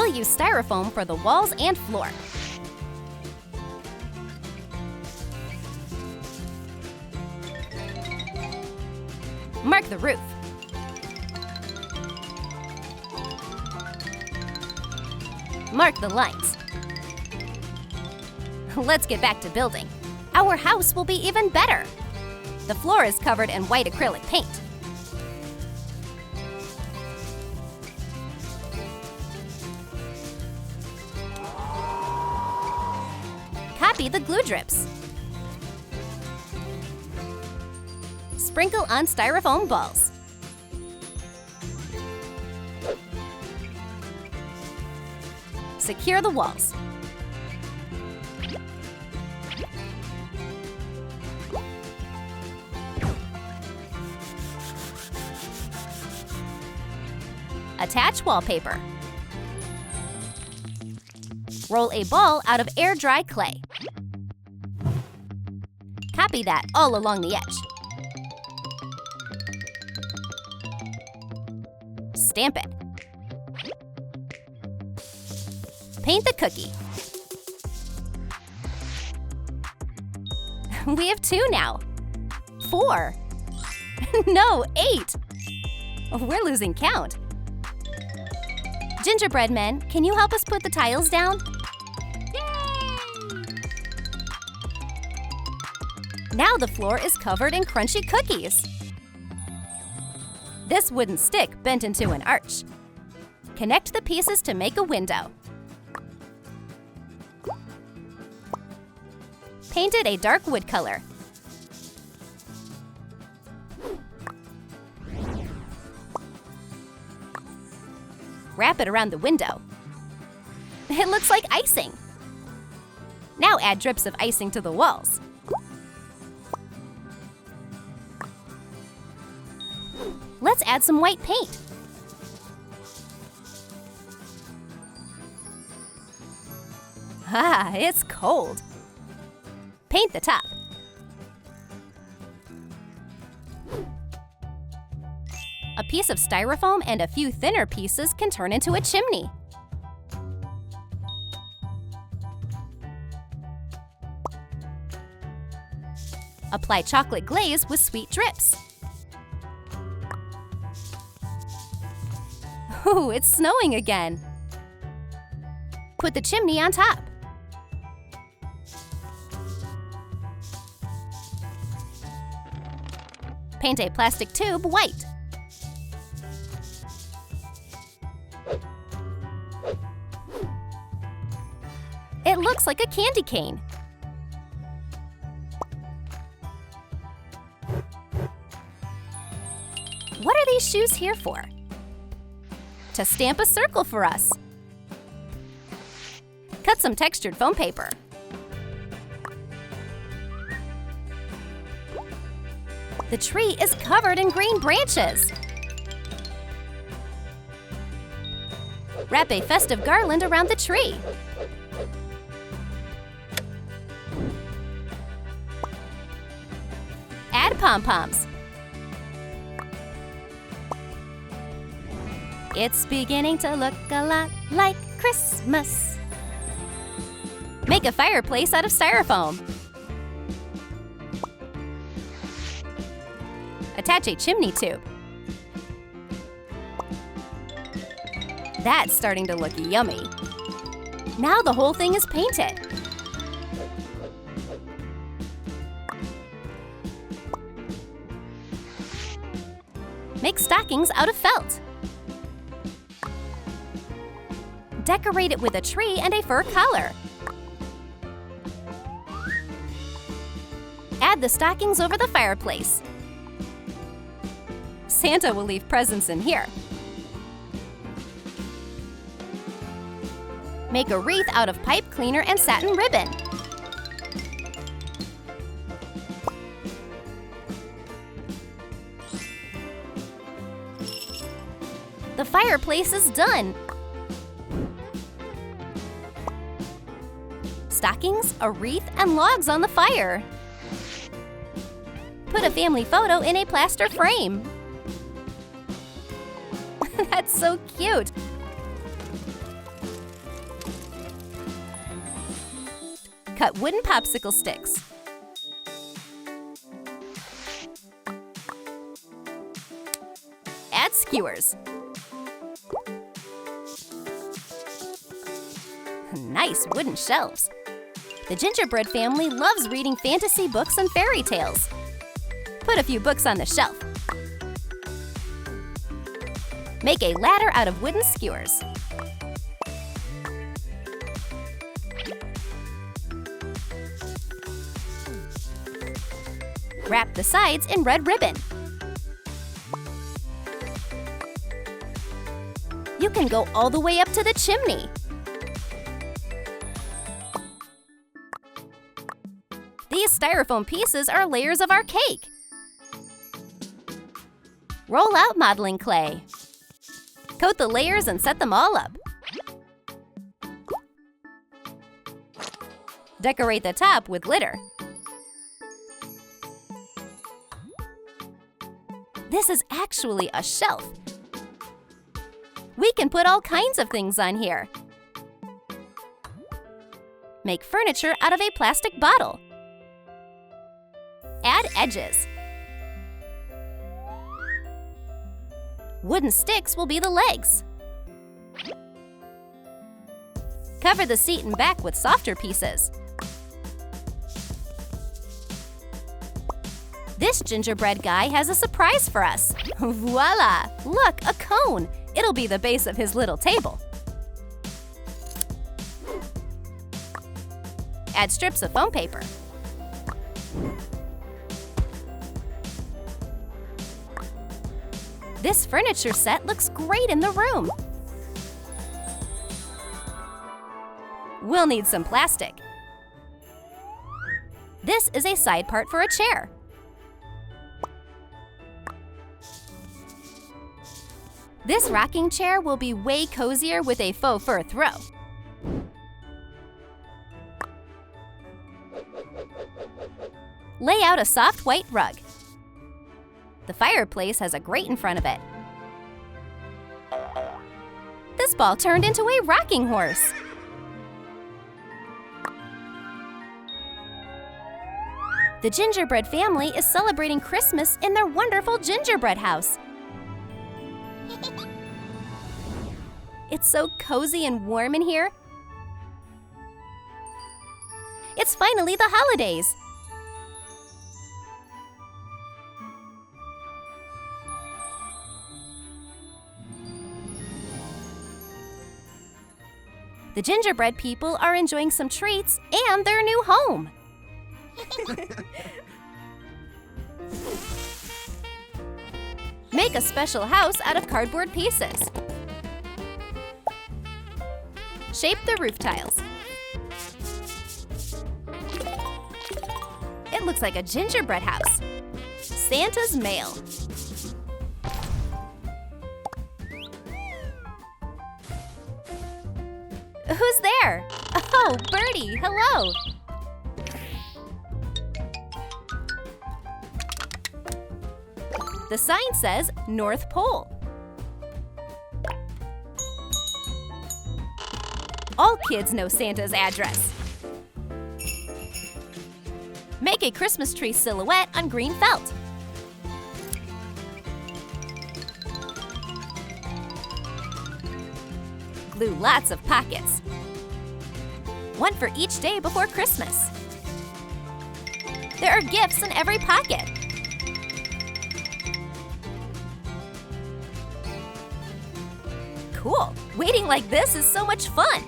We'll use Styrofoam for the walls and floor. Mark the roof. Mark the lines. Let's get back to building. Our house will be even better. The floor is covered in white acrylic paint. Copy the glue drips. Sprinkle on Styrofoam balls. Secure the walls. Attach wallpaper. Roll a ball out of air-dry clay. Copy that all along the edge. Stamp it. Paint the cookie. We have 2 now. 4. No, 8. We're losing count. Gingerbread men, can you help us put the tiles down? Yay! Now the floor is covered in crunchy cookies. This wooden stick bent into an arch. Connect the pieces to make a window. Paint it a dark wood color. Wrap it around the window. It looks like icing. Now add drips of icing to the walls. Let's add some white paint. Ah, it's cold. Paint the top. A piece of Styrofoam and a few thinner pieces can turn into a chimney. Apply chocolate glaze with sweet drips. Ooh, it's snowing again. Put the chimney on top. Paint a plastic tube white. It looks like a candy cane. What are these shoes here for? To stamp a circle for us. Cut some textured foam paper. The tree is covered in green branches. Wrap a festive garland around the tree. Add pom-poms. It's beginning to look a lot like Christmas. Make a fireplace out of Styrofoam. Attach a chimney tube. That's starting to look yummy. Now the whole thing is painted. Make stockings out of felt. Decorate it with a tree and a fur collar. Add the stockings over the fireplace. Santa will leave presents in here. Make a wreath out of pipe cleaner and satin ribbon. The fireplace is done. Stockings, a wreath, and logs on the fire. Put a family photo in a plaster frame. That's so cute. Cut wooden popsicle sticks. Add skewers. Nice wooden shelves. The Gingerbread family loves reading fantasy books and fairy tales. Put a few books on the shelf. Make a ladder out of wooden skewers. Wrap the sides in red ribbon. You can go all the way up to the chimney. These styrofoam pieces are layers of our cake. Roll out modeling clay. Coat the layers and set them all up. Decorate the top with glitter. This is actually a shelf. We can put all kinds of things on here. Make furniture out of a plastic bottle. Add edges. Wooden sticks will be the legs. Cover the seat and back with softer pieces. This gingerbread guy has a surprise for us. Voila! Look, a cone! It'll be the base of his little table. Add strips of foam paper. This furniture set looks great in the room. We'll need some plastic. This is a side part for a chair. This rocking chair will be way cozier with a faux fur throw. Lay out a soft white rug. The fireplace has a grate in front of it. This ball turned into a rocking horse. The Gingerbread family is celebrating Christmas in their wonderful gingerbread house. It's so cozy and warm in here. It's finally the holidays. The gingerbread people are enjoying some treats and their new home. Make a special house out of cardboard pieces. Shape the roof tiles. It looks like a gingerbread house. Santa's mail. Who's there? Oh, Birdie, hello. The sign says North Pole. All kids know Santa's address. Make a Christmas tree silhouette on green felt. Glue lots of pockets. One for each day before Christmas. There are gifts in every pocket. Cool! Waiting like this is so much fun!